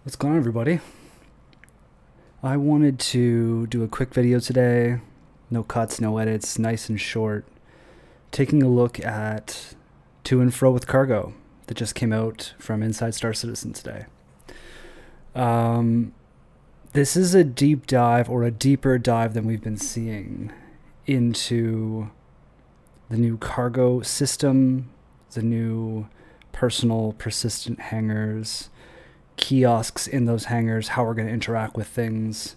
What's going on, everybody? I wanted to do a quick video today. No cuts, no edits, nice and short. Taking a look at To and Fro with Cargo that just came out from Inside Star Citizen today. This is a deep dive, or a deeper dive than we've been seeing, into the new cargo system, the new personal persistent hangars, kiosks in those hangars, how we're going to interact with things.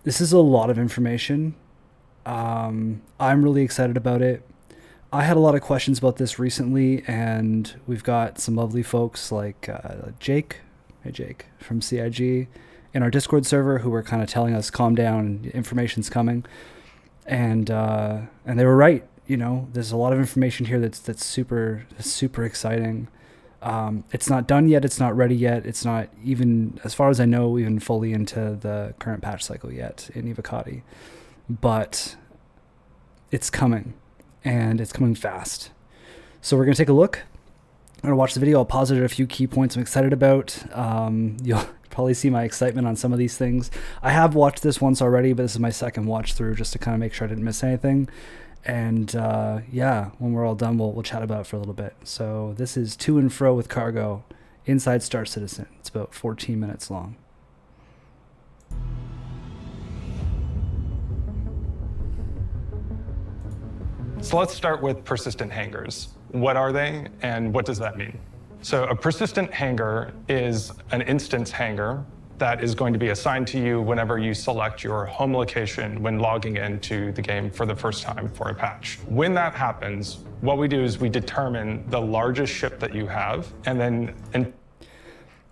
This is a lot of information. I'm really excited about it. I had a lot of questions about this recently, and we've got some lovely folks like Jake from CIG in our Discord server who were kind of telling us, calm down, information's coming. And they were right. You know, there's a lot of information here that's super exciting. It's not done yet. It's not ready yet. It's not even, as far as I know, even fully into the current patch cycle yet in Evocati. But it's coming, and it's coming fast. So we're going to take a look. I'm going to watch the video. I'll pause it at a few key points I'm excited about. You'll probably see my excitement on some of these things. I have watched this once already, but this is my second watch through just to kind of make sure I didn't miss anything. And yeah, when we're all done, we'll chat about it for a little bit. So this is To and Fro with Cargo, Inside Star Citizen. It's about 14 minutes long. So let's start with persistent hangars. What are they, and what does that mean? So a persistent hangar is an instance hangar that is going to be assigned to you whenever you select your home location when logging into the game for the first time for a patch. When that happens, what we do is we determine the largest ship that you have, and then...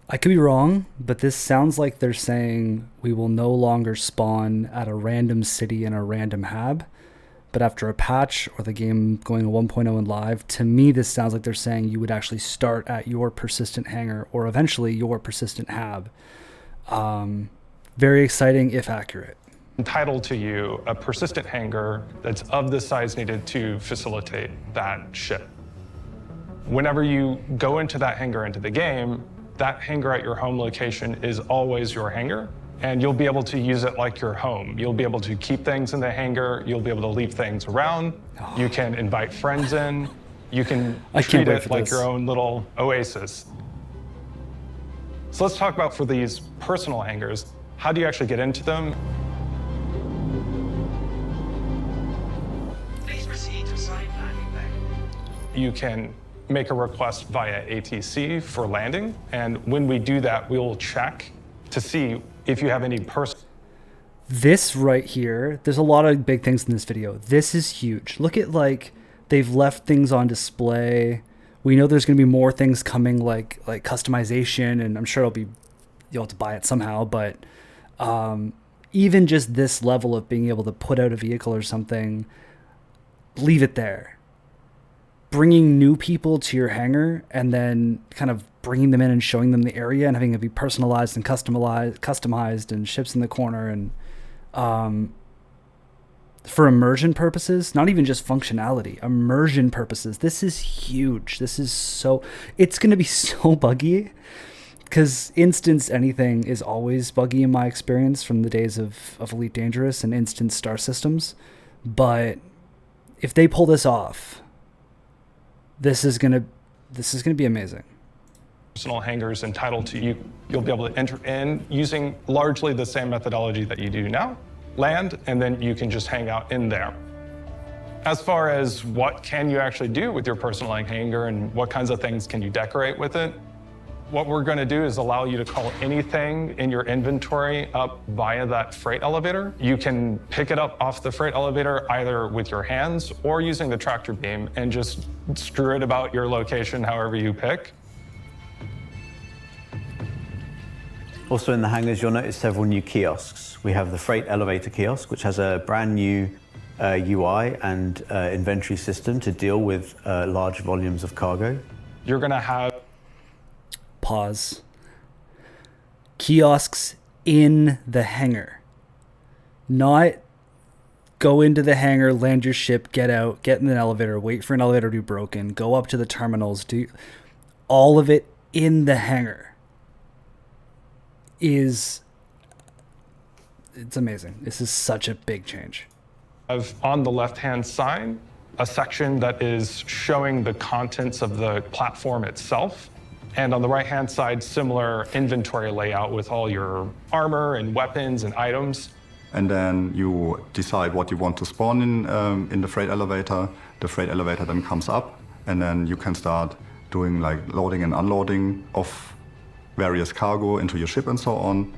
I could be wrong, but this sounds like they're saying we will no longer spawn at a random city in a random hab, but after a patch or the game going to 1.0 and live, to me this sounds like they're saying you would actually start at your persistent hangar or eventually your persistent hab. Very exciting, if accurate. Entitled to you a persistent hangar that's of the size needed to facilitate that ship. Whenever you go into that hangar into the game, that hangar at your home location is always your hangar, and you'll be able to use it like your home. You'll be able to keep things in the hangar. You'll be able to leave things around. You can invite friends in. You can treat it like your own little oasis. So let's talk about, for these personal hangars, how do you actually get into them? Please proceed to site landing bay. You can make a request via ATC for landing, and when we do that, we will check to see if you have any This right here, there's a lot of big things in this video. This is huge. Look at, like, they've left things on display. We know there's going to be more things coming, like customization, and I'm sure you'll have to buy it somehow, but even just this level of being able to put out a vehicle or something, leave it there. Bringing new people to your hangar and then kind of bringing them in and showing them the area and having it be personalized and customized and ships in the corner, and for immersion purposes, not even just functionality, immersion purposes. This is huge. It's going to be so buggy, because instance anything is always buggy in my experience from the days of Elite Dangerous and instance star systems. But if they pull this off, this is going to be amazing. Personal hangars entitled to you. You'll be able to enter in using largely the same methodology that you do now. Land, and then you can just hang out in there. As far as what can you actually do with your personal hangar and what kinds of things can you decorate with it, what we're going to do is allow you to call anything in your inventory up via that freight elevator. You can pick it up off the freight elevator either with your hands or using the tractor beam and just strew it about your location however you pick. Also in the hangars, you'll notice several new kiosks. We have the freight elevator kiosk, which has a brand new UI and inventory system to deal with large volumes of cargo. You're going to have... Pause. Kiosks in the hangar. Not go into the hangar, land your ship, get out, get in an elevator, wait for an elevator to be broken, go up to the terminals, do all of it in the hangar. it's amazing. This is such a big change. On the left-hand side, a section that is showing the contents of the platform itself. And on the right-hand side, similar inventory layout with all your armor and weapons and items. And then you decide what you want to spawn in the freight elevator. The freight elevator then comes up, and then you can start doing like loading and unloading of various cargo into your ship and so on.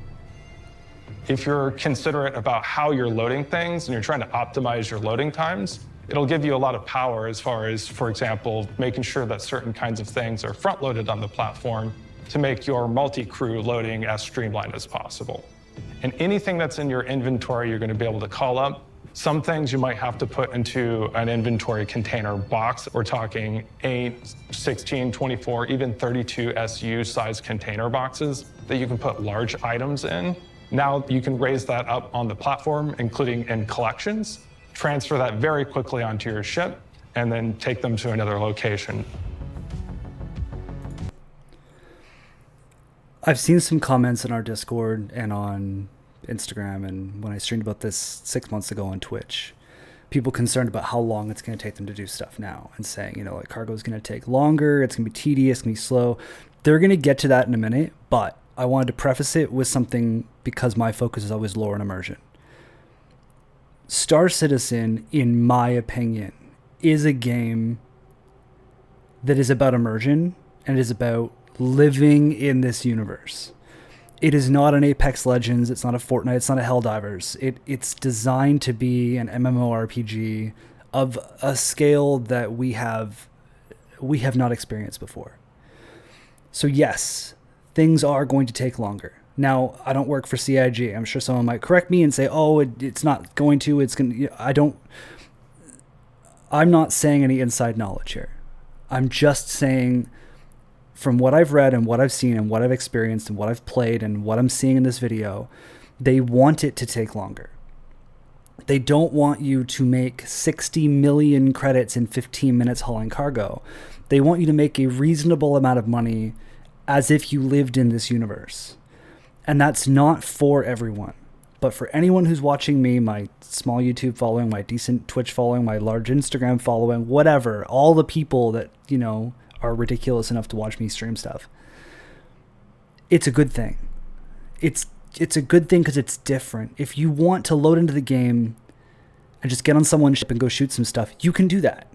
If you're considerate about how you're loading things and you're trying to optimize your loading times, it'll give you a lot of power as far as, for example, making sure that certain kinds of things are front-loaded on the platform to make your multi-crew loading as streamlined as possible. And anything that's in your inventory, you're going to be able to call up. Some things you might have to put into an inventory container box. We're talking 8, 16, 24, even 32 SU size container boxes that you can put large items in. Now you can raise that up on the platform, including in collections, transfer that very quickly onto your ship, and then take them to another location. I've seen some comments in our Discord and on Instagram, and when I streamed about this 6 months ago on Twitch, people concerned about how long it's going to take them to do stuff now, and saying, you know, like, cargo is going to take longer, it's going to be tedious, it's going to be slow. They're going to get to that in a minute, but I wanted to preface it with something because my focus is always lore and immersion. Star Citizen, in my opinion, is a game that is about immersion and is about living in this universe. It is not an Apex Legends, it's not a Fortnite, it's not a Helldivers. It's designed to be an MMORPG of a scale that we have not experienced before. So yes, things are going to take longer. Now, I don't work for CIG. I'm sure someone might correct me and say, oh, it's not going to, it's going to, I'm not saying any inside knowledge here. I'm just saying from what I've read and what I've seen and what I've experienced and what I've played and what I'm seeing in this video, they want it to take longer. They don't want you to make 60 million credits in 15 minutes hauling cargo. They want you to make a reasonable amount of money as if you lived in this universe. And that's not for everyone. But for anyone who's watching me, my small YouTube following, my decent Twitch following, my large Instagram following, whatever, all the people that, you know, are ridiculous enough to watch me stream stuff, it's a good thing. It's a good thing because it's different. If you want to load into the game and just get on someone's ship and go shoot some stuff, you can do that.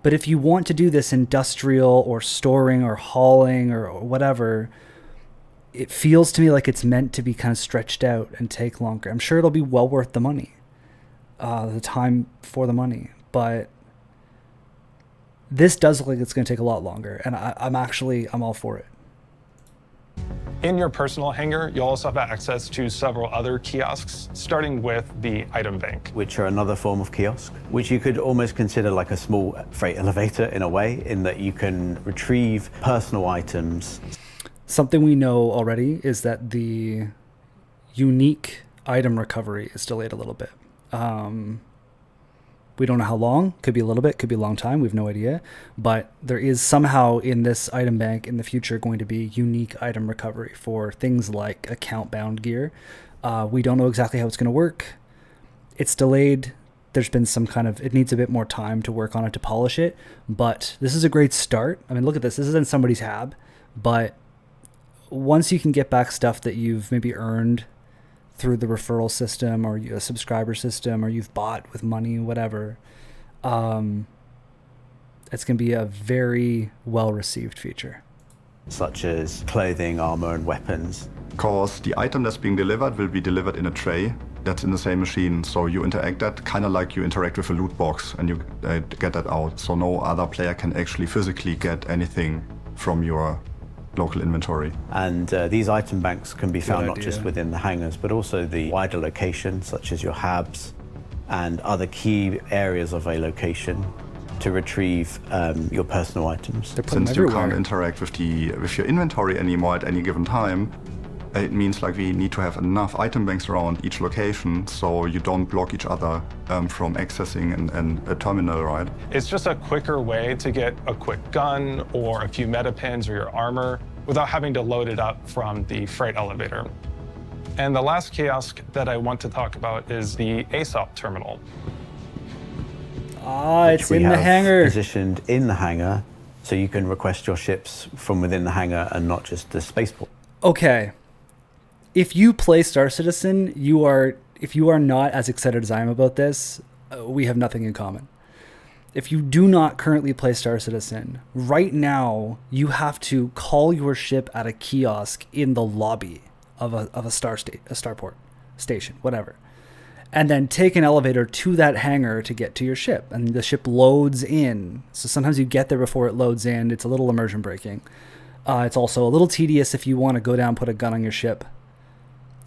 But if you want to do this industrial or storing or hauling or whatever, it feels to me like it's meant to be kind of stretched out and take longer. I'm sure it'll be well worth the money, the time for the money, but this does look like it's going to take a lot longer, and I'm all for it. In your personal hangar, you'll also have access to several other kiosks, starting with the item bank. Which are another form of kiosk, which you could almost consider like a small freight elevator in a way, in that you can retrieve personal items. Something we know already is that the unique item recovery is delayed a little bit. We don't know how long. Could be a little bit, could be a long time. We have no idea. But there is somehow in this item bank in the future going to be unique item recovery for things like account-bound gear. We don't know exactly how it's going to work. It's delayed. There's been some kind of, it needs a bit more time to work on it, to polish it. But this is a great start. I mean, look at this. This is in somebody's hab. But once you can get back stuff that you've maybe earned through the referral system or a subscriber system, or you've bought with money, whatever, it's going to be a very well-received feature. Such as clothing, armor, and weapons. Because the item that's being delivered will be delivered in a tray that's in the same machine. So you interact that kind of like you interact with a loot box, and you get that out. So no other player can actually physically get anything from your local inventory. And these item banks can be found not just within the hangars, but also the wider location, such as your habs and other key areas of a location to retrieve your personal items. Since you can't interact with your inventory anymore at any given time, it means like we need to have enough item banks around each location so you don't block each other from accessing a terminal, right? It's just a quicker way to get a quick gun or a few meta pins or your armor without having to load it up from the freight elevator. And the last kiosk that I want to talk about is the ASOP terminal. Ah, which it's we in the have hangar. positioned in the hangar, so you can request your ships from within the hangar and not just the spaceport. Okay. If you play Star Citizen, if you are not as excited as I am about this, we have nothing in common. If you do not currently play Star Citizen, right now you have to call your ship at a kiosk in the lobby of a starport station, whatever, and then take an elevator to that hangar to get to your ship. And the ship loads in. So sometimes you get there before it loads in. It's a little immersion breaking. It's also a little tedious if you want to go down, put a gun on your ship,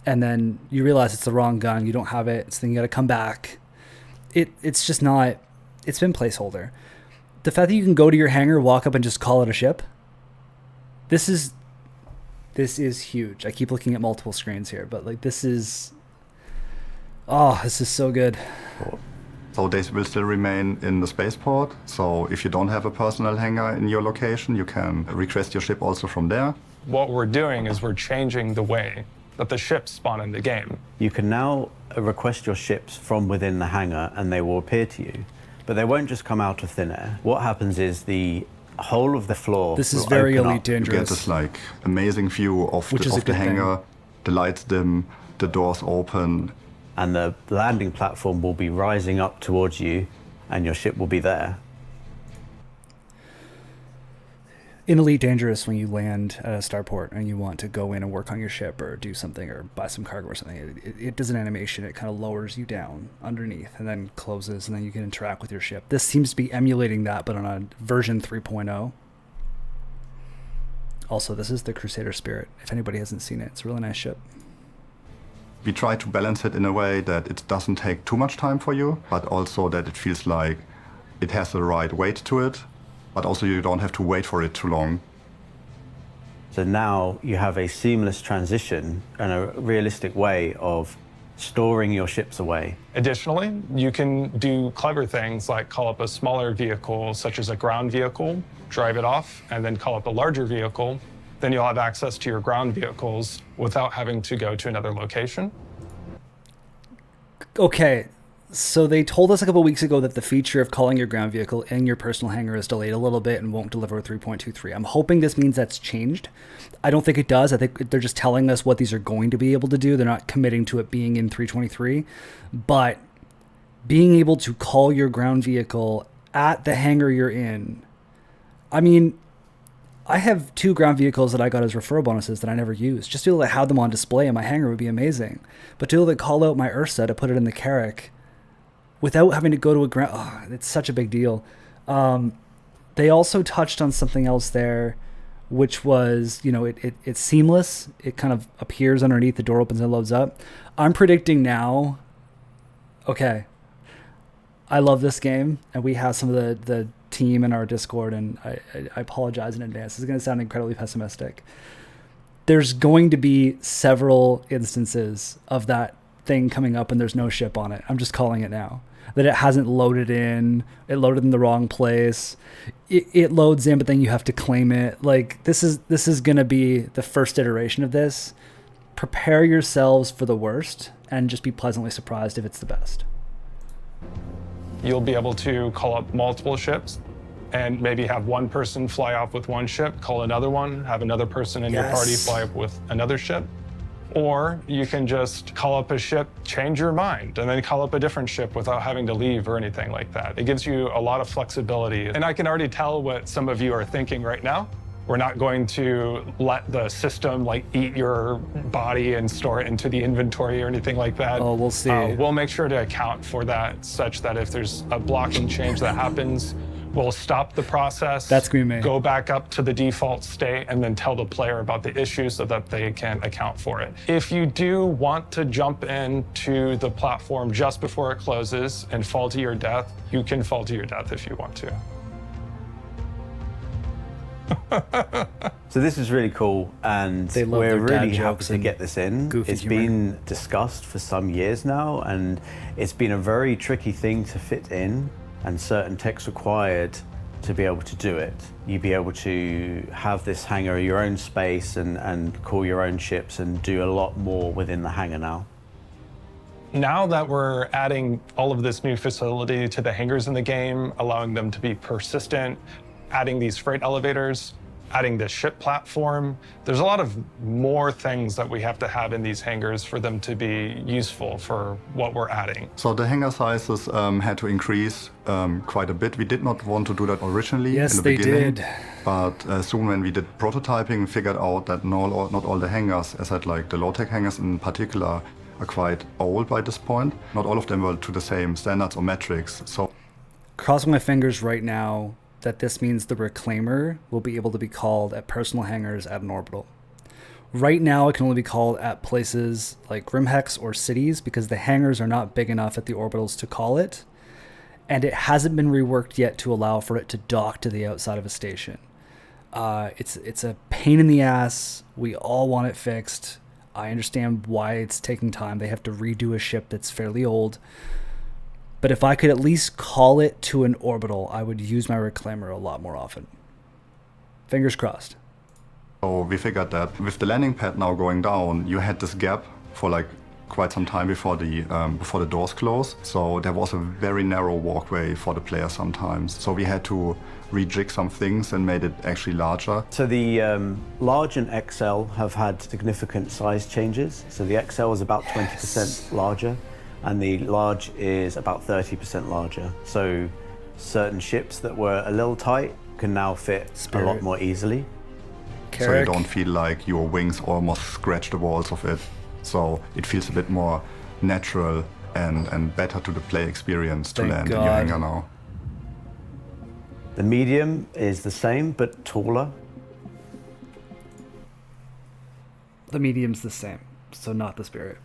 and then you realize it's the wrong gun. You don't have it. So then you got to come back. It's just not. It's been placeholder. The fact that you can go to your hangar, walk up, and just call it a ship. This is huge. I keep looking at multiple screens here, but like this is so good. So they will still remain in the spaceport. So if you don't have a personal hangar in your location, you can request your ship also from there. What we're doing is we're changing the way that the ships spawn in the game. You can now request your ships from within the hangar and they will appear to you. But they won't just come out of thin air. What happens is the whole of the floor This is will very open Elite up. Dangerous. You get this like amazing view of Which is a the good thing. hangar, the lights dim, the doors open. And the landing platform will be rising up towards you and your ship will be there. In Elite Dangerous, when you land at a starport and you want to go in and work on your ship or do something or buy some cargo or something, it does an animation. It kind of lowers you down underneath and then closes, and then you can interact with your ship. This seems to be emulating that, but on a version 3.0. Also, this is the Crusader Spirit. If anybody hasn't seen it, it's a really nice ship. We try to balance it in a way that it doesn't take too much time for you, but also that it feels like it has the right weight to it, but also you don't have to wait for it too long. So now you have a seamless transition and a realistic way of storing your ships away. Additionally, you can do clever things like call up a smaller vehicle, such as a ground vehicle, drive it off, and then call up a larger vehicle. Then you'll have access to your ground vehicles without having to go to another location. Okay, so they told us a couple weeks ago that the feature of calling your ground vehicle in your personal hangar is delayed a little bit and won't deliver 3.23. I'm hoping this means that's changed. I don't think it does. I think they're just telling us what these are going to be able to do. They're not committing to it being in 3.23. But being able to call your ground vehicle at the hangar you're in, I mean, I have 2 ground vehicles that I got as referral bonuses that I never used. Just to be able to have them on display in my hangar would be amazing. But to be able to call out my Ursa to put it in the Carrack without having to go to a ground, it's such a big deal. They also touched on something else there, which was, it's seamless. It kind of appears underneath, the door opens and loads up. I'm predicting now, okay, I love this game, and we have some of the team in our Discord, and I apologize in advance. This is going to sound incredibly pessimistic. There's going to be several instances of that thing coming up and there's no ship on it. I'm just calling it now. That it hasn't loaded in. It loaded in the wrong place. It loads in, but then you have to claim it. Like, this is going to be the first iteration of this. Prepare yourselves for the worst and just be pleasantly surprised if it's the best. You'll be able to call up multiple ships and maybe have one person fly off with one ship, call another one, have another person in your party fly up with another ship. Or you can just call up a ship, change your mind, and then call up a different ship without having to leave or anything like that. It gives you a lot of flexibility. And I can already tell what some of you are thinking right now. We're not going to let the system eat your body and store it into the inventory or anything like that. Oh, we'll see. We'll make sure to account for that such that if there's a blocking change that happens, we'll stop the process, That's gonna be me. go back up to the default state, and then tell the player about the issue so that they can account for it. If you do want to jump into the platform just before it closes and fall to your death, you can fall to your death if you want to. So this is really cool, and They love we're their dad really happy jokes to and get this in. goofy It's humor. been discussed for some years now, and it's been a very tricky thing to fit in, and certain tech's required to be able to do it. You'd be able to have this hangar your own space and call your own ships and do a lot more within the hangar now. Now that we're adding all of this new facility to the hangars in the game, allowing them to be persistent, adding these freight elevators, adding this ship platform, there's a lot of more things that we have to have in these hangars for them to be useful for what we're adding. So the hangar sizes had to increase quite a bit. We did not want to do that originally in the beginning. Did. But soon when we did prototyping, we figured out that not all the hangars, as I said, like the low-tech hangars in particular, are quite old by this point. Not all of them were to the same standards or metrics. So Crossing my fingers right now that this means the reclaimer will be able to be called at personal hangars at an orbital. Right now, it can only be called at places like Grimhex or cities because the hangars are not big enough at the orbitals to call it, and it hasn't been reworked yet to allow for it to dock to the outside of a station. It's a pain in the ass. We all want it fixed. I understand why it's taking time. They have to redo a ship that's fairly old. But if I could at least call it to an orbital, I would use my reclaimer a lot more often. Fingers crossed. So we figured that with the landing pad now going down, you had this gap for like quite some time before the doors close. So there was a very narrow walkway for the player sometimes. So we had to rejig some things and made it actually larger. So the large and XL have had significant size changes. So the XL is about 20% larger, and the large is about 30% larger. So certain ships that were a little tight can now fit a lot more easily. So you don't feel like your wings almost scratch the walls of it. So it feels a bit more natural and better to the play experience to land in your hangar now. The medium is the same, but taller. The medium's the same, so not the Spirit.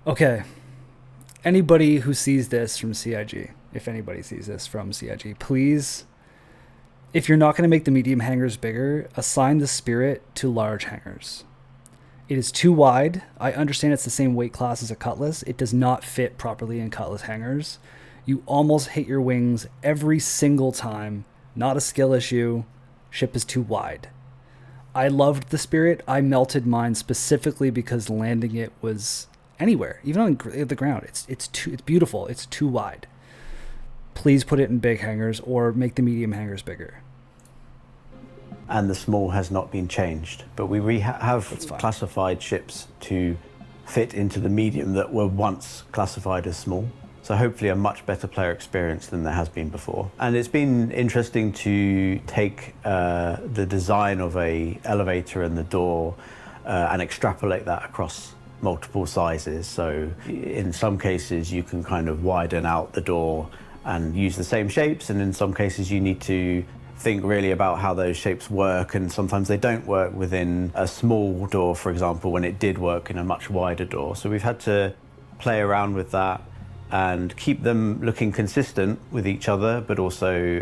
Okay. Anybody who sees this from CIG, if anybody sees this from CIG, please, if you're not going to make the medium hangars bigger, assign the Spirit to large hangars. It is too wide. I understand it's the same weight class as a Cutlass. It does not fit properly in Cutlass hangars. You almost hit your wings every single time. Not a skill issue. Ship is too wide. I loved the Spirit. I melted mine specifically because landing it was anywhere, even on the ground. It's beautiful. It's too wide. Please put it in big hangars or make the medium hangars bigger. And the small has not been changed, but we have classified ships to fit into the medium that were once classified as small. So hopefully a much better player experience than there has been before. And it's been interesting to take the design of a elevator and the door and extrapolate that across multiple sizes. So in some cases you can kind of widen out the door and use the same shapes, and in some cases you need to think really about how those shapes work, and sometimes they don't work within a small door, for example, when it did work in a much wider door. So we've had to play around with that and keep them looking consistent with each other, but also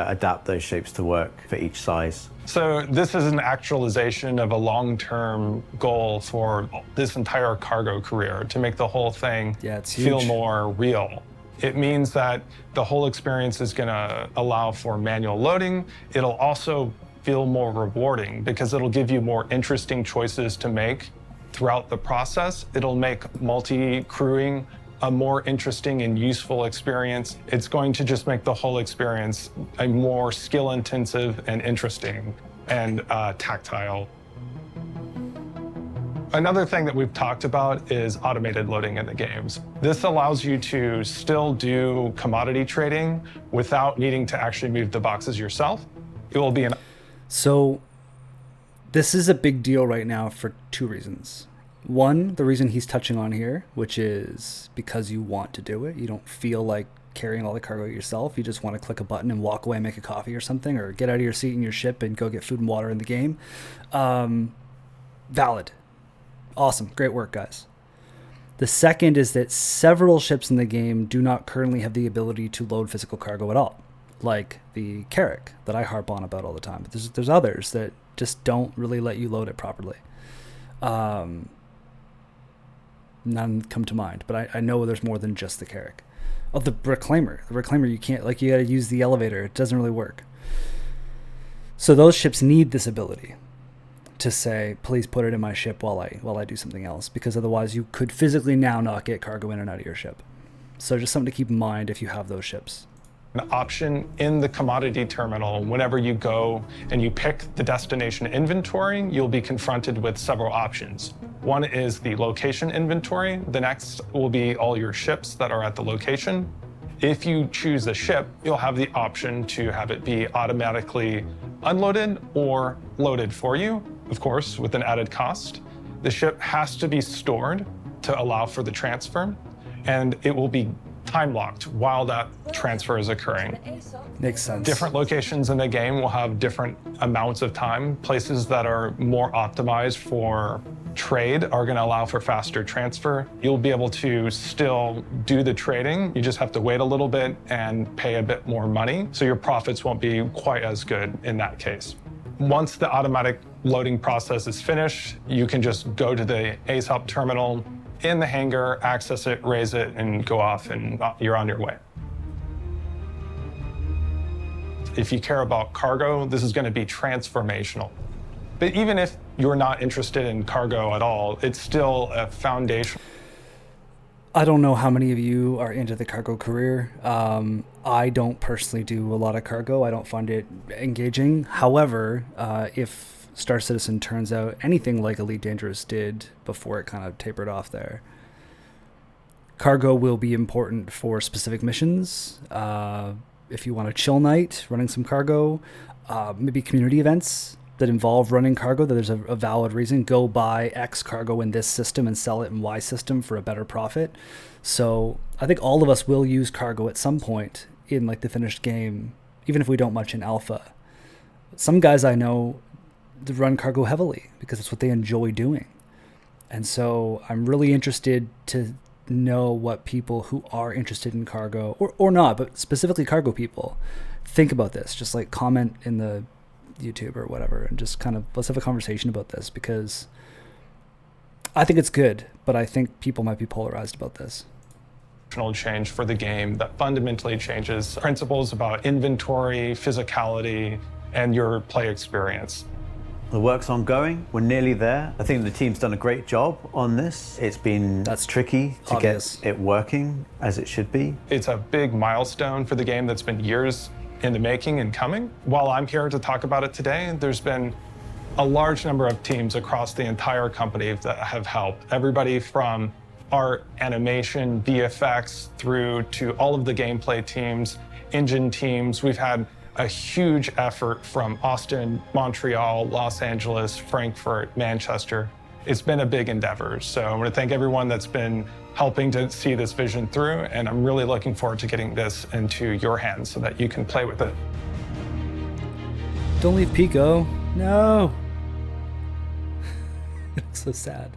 adapt those shapes to work for each size. So this is an actualization of a long-term goal for this entire cargo career, to make the whole thing feel more real. It means that the whole experience is going to allow for manual loading. It'll also feel more rewarding because it'll give you more interesting choices to make throughout the process. It'll make multi-crewing a more interesting and useful experience. It's going to just make the whole experience a more skill-intensive and interesting and tactile. Another thing that we've talked about is automated loading in the games. This allows you to still do commodity trading without needing to actually move the boxes yourself. It will be So this is a big deal right now for two reasons. One, the reason he's touching on here, which is because you want to do it. You don't feel like carrying all the cargo yourself. You just want to click a button and walk away and make a coffee or something, or get out of your seat in your ship and go get food and water in the game. Valid. Awesome. Great work, guys. The second is that several ships in the game do not currently have the ability to load physical cargo at all, like the Carrack that I harp on about all the time. But there's others that just don't really let you load it properly. None come to mind, but I know there's more than just the Carrack. Oh, the reclaimer. The reclaimer, you can't, like, you got to use the elevator. It doesn't really work. So those ships need this ability to say, please put it in my ship while I do something else, because otherwise you could physically now not get cargo in and out of your ship. So just something to keep in mind if you have those ships. An option in the commodity terminal, whenever you go and you pick the destination inventory, you'll be confronted with several options. One is the location inventory. The next will be all your ships that are at the location. If you choose a ship, you'll have the option to have it be automatically unloaded or loaded for you, of course, with an added cost. The ship has to be stored to allow for the transfer, and it will be time locked while that transfer is occurring. Makes sense. Different locations in the game will have different amounts of time. Places that are more optimized for trade are going to allow for faster transfer. You'll be able to still do the trading. You just have to wait a little bit and pay a bit more money, so your profits won't be quite as good in that case. Once the automatic loading process is finished, you can just go to the ASOP terminal in the hangar, access it, raise it, and go off, and you're on your way. If you care about cargo, this is going to be transformational. But even if you're not interested in cargo at all, it's still a foundation. I don't know how many of you are into the cargo career. I don't personally do a lot of cargo. I don't find it engaging. However, if Star Citizen turns out anything like Elite Dangerous did before it kind of tapered off there, cargo will be important for specific missions. If you want a chill night, running some cargo, maybe community events that involve running cargo, that there's a valid reason, go buy X cargo in this system and sell it in Y system for a better profit. So I think all of us will use cargo at some point in like the finished game, even if we don't much in alpha. Some guys I know run cargo heavily because it's what they enjoy doing. And so I'm really interested to know what people who are interested in cargo, or not, but specifically cargo people, think about this. Just like comment in the YouTube or whatever, and just kind of let's have a conversation about this, because I think it's good, but I think people might be polarized about this. Change for the game that fundamentally changes principles about inventory, physicality, and your play experience. The work's ongoing. We're nearly there. I think the team's done a great job on this. It's been tricky to get it working as it should be. It's a big milestone for the game that's been years in the making and coming. While I'm here to talk about it today, there's been a large number of teams across the entire company that have helped. Everybody from art, animation, VFX, through to all of the gameplay teams, engine teams. We've had a huge effort from Austin, Montreal, Los Angeles, Frankfurt, Manchester. It's been a big endeavor. So I want to thank everyone that's been helping to see this vision through, and I'm really looking forward to getting this into your hands so that you can play with it. Don't leave Pico. No. It's so sad.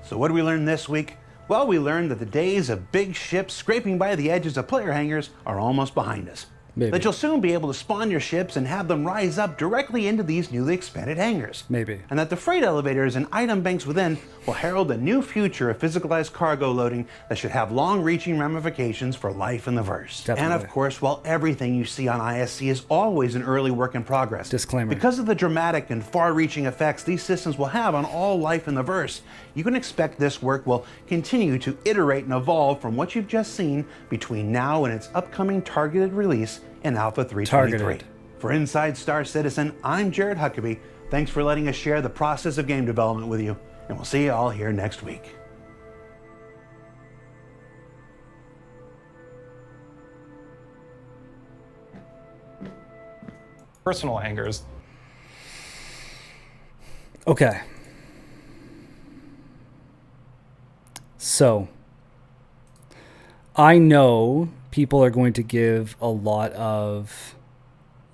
So what did we learn this week? Well, we learned that the days of big ships scraping by the edges of player hangars are almost behind us. Maybe. That you'll soon be able to spawn your ships and have them rise up directly into these newly expanded hangars. Maybe. And that the freight elevators and item banks within will herald a new future of physicalized cargo loading that should have long-reaching ramifications for life in the verse. Definitely. And of course, while everything you see on ISC is always an early work in progress, Disclaimer. because of the dramatic and far-reaching effects these systems will have on all life in the verse, you can expect this work will continue to iterate and evolve from what you've just seen between now and its upcoming targeted release in Alpha 3.23. Targeted. For Inside Star Citizen, I'm Jared Huckabee. Thanks for letting us share the process of game development with you, and we'll see you all here next week. Personal hangars. Okay. So, I know people are going to give a lot of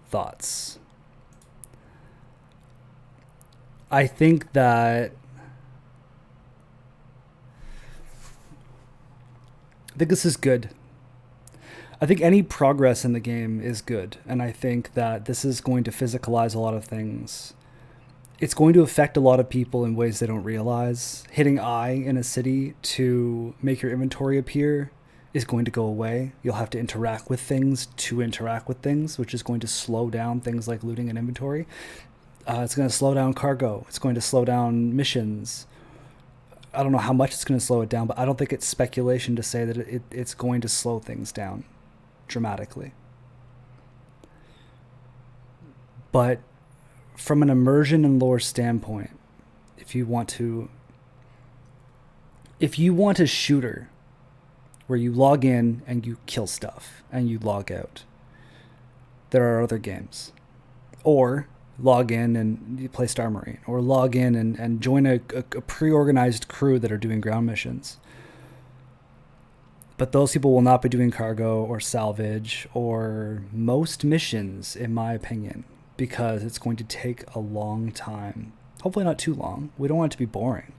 thoughts. I think that this is good. I think any progress in the game is good, and I think that this is going to physicalize a lot of things. It's going to affect a lot of people in ways they don't realize. Hitting I in a city to make your inventory appear is going to go away. You'll have to interact with things to interact with things, which is going to slow down things like looting and inventory. It's going to slow down cargo. It's going to slow down missions. I don't know how much it's going to slow it down, but I don't think it's speculation to say that it's going to slow things down dramatically. But from an immersion and lore standpoint, if you want a shooter where you log in and you kill stuff and you log out, there are other games. Or log in and you play Star Marine, or log in and join a pre-organized crew that are doing ground missions. But those people will not be doing cargo or salvage or most missions, in my opinion, because it's going to take a long time. Hopefully not too long. We don't want it to be boring.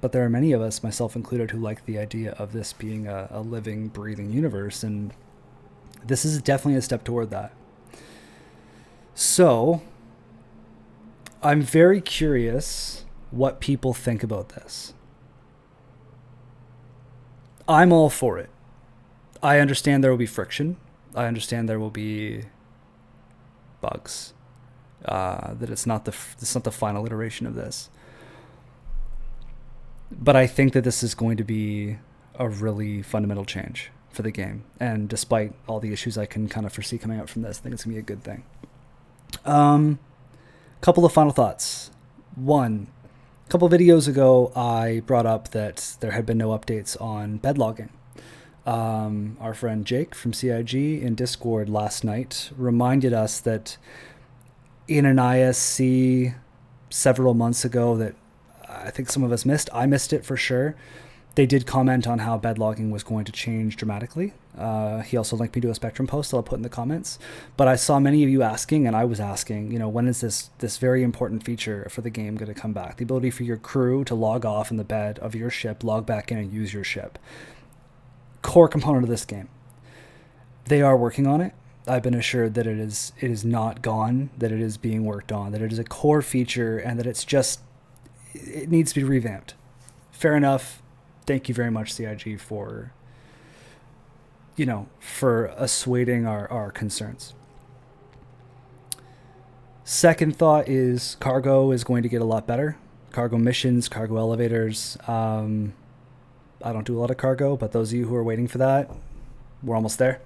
But there are many of us, myself included, who like the idea of this being a living, breathing universe, and this is definitely a step toward that. So, I'm very curious what people think about this. I'm all for it. I understand there will be friction. I understand there will be bugs. That it's not the final iteration of this. But I think that this is going to be a really fundamental change for the game. And despite all the issues I can kind of foresee coming out from this, I think it's going to be a good thing. Couple of final thoughts. One, a couple of videos ago, I brought up that there had been no updates on bed logging. Our friend Jake from CIG in Discord last night reminded us that in an ISC several months ago that I think some of us missed. I missed it for sure. They did comment on how bed logging was going to change dramatically. He also linked me to a Spectrum post that I'll put in the comments. But I saw many of you asking, and I was asking, when is this very important feature for the game going to come back? The ability for your crew to log off in the bed of your ship, log back in and use your ship. Core component of this game. They are working on it. I've been assured that it is not gone, that it is being worked on, that it is a core feature, and that it needs to be revamped. Fair enough. Thank you very much, CIG, for assuading our concerns. Second thought is cargo is going to get a lot better. Cargo missions, cargo elevators. I don't do a lot of cargo, but those of you who are waiting for that, we're almost there.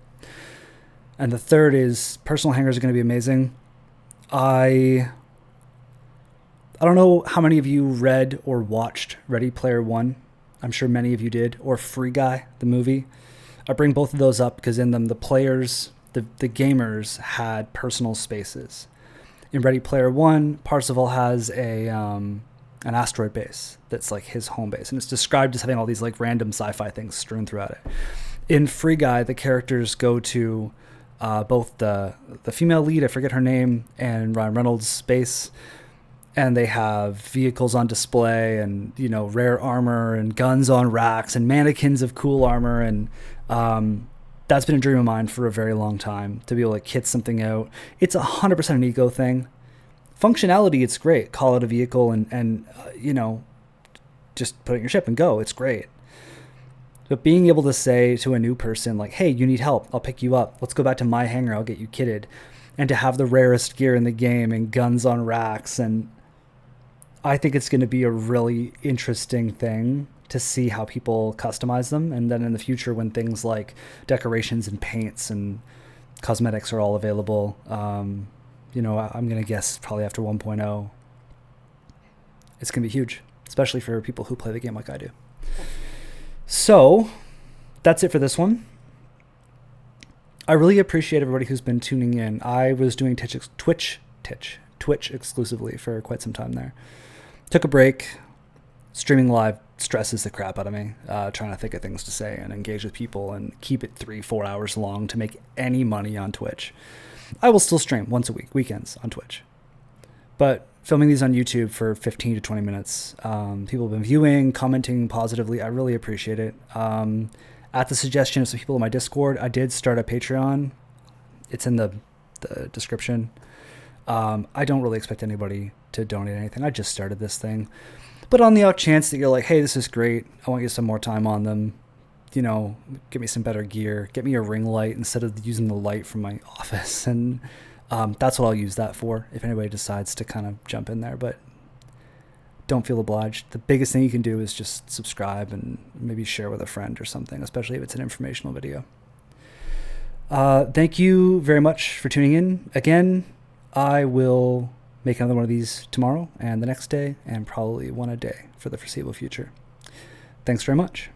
And the third is personal hangars are going to be amazing. I don't know how many of you read or watched Ready Player One. I'm sure many of you did. Or Free Guy, the movie. I bring both of those up because in them, the players, the gamers had personal spaces. In Ready Player One, Parsifal has an asteroid base that's like his home base. And it's described as having all these like random sci-fi things strewn throughout it. In Free Guy, the characters go to both the female lead, I forget her name, and Ryan Reynolds' base. And they have vehicles on display and, rare armor and guns on racks and mannequins of cool armor. And that's been a dream of mine for a very long time, to be able to kit something out. It's 100% an ego thing. Functionality, it's great. Call it a vehicle and just put it in your ship and go. It's great. But being able to say to a new person, like, hey, you need help. I'll pick you up. Let's go back to my hangar. I'll get you kitted. And to have the rarest gear in the game and guns on racks, and I think it's going to be a really interesting thing to see how people customize them. And then in the future, when things like decorations and paints and cosmetics are all available, I'm going to guess probably after 1.0, it's going to be huge, especially for people who play the game like I do. So that's it for this one. I really appreciate everybody who's been tuning in. I was doing Twitch exclusively for quite some time there. Took a break. Streaming live stresses the crap out of me. Trying to think of things to say and engage with people and keep it 3-4 hours long to make any money on Twitch. I will still stream once a week, weekends on Twitch. But filming these on YouTube for 15 to 20 minutes. People have been viewing, commenting positively. I really appreciate it. At the suggestion of some people in my Discord, I did start a Patreon. It's in the description. I don't really expect anybody to donate anything. I just started this thing. But on the off chance that you're like, hey, this is great, I want to get some more time on them, get me some better gear, get me a ring light instead of using the light from my office. And that's what I'll use that for if anybody decides to kind of jump in there. But don't feel obliged. The biggest thing you can do is just subscribe and maybe share with a friend or something, especially if it's an informational video. Thank you very much for tuning in. Again, I will make another one of these tomorrow and the next day, and probably one a day for the foreseeable future. Thanks very much.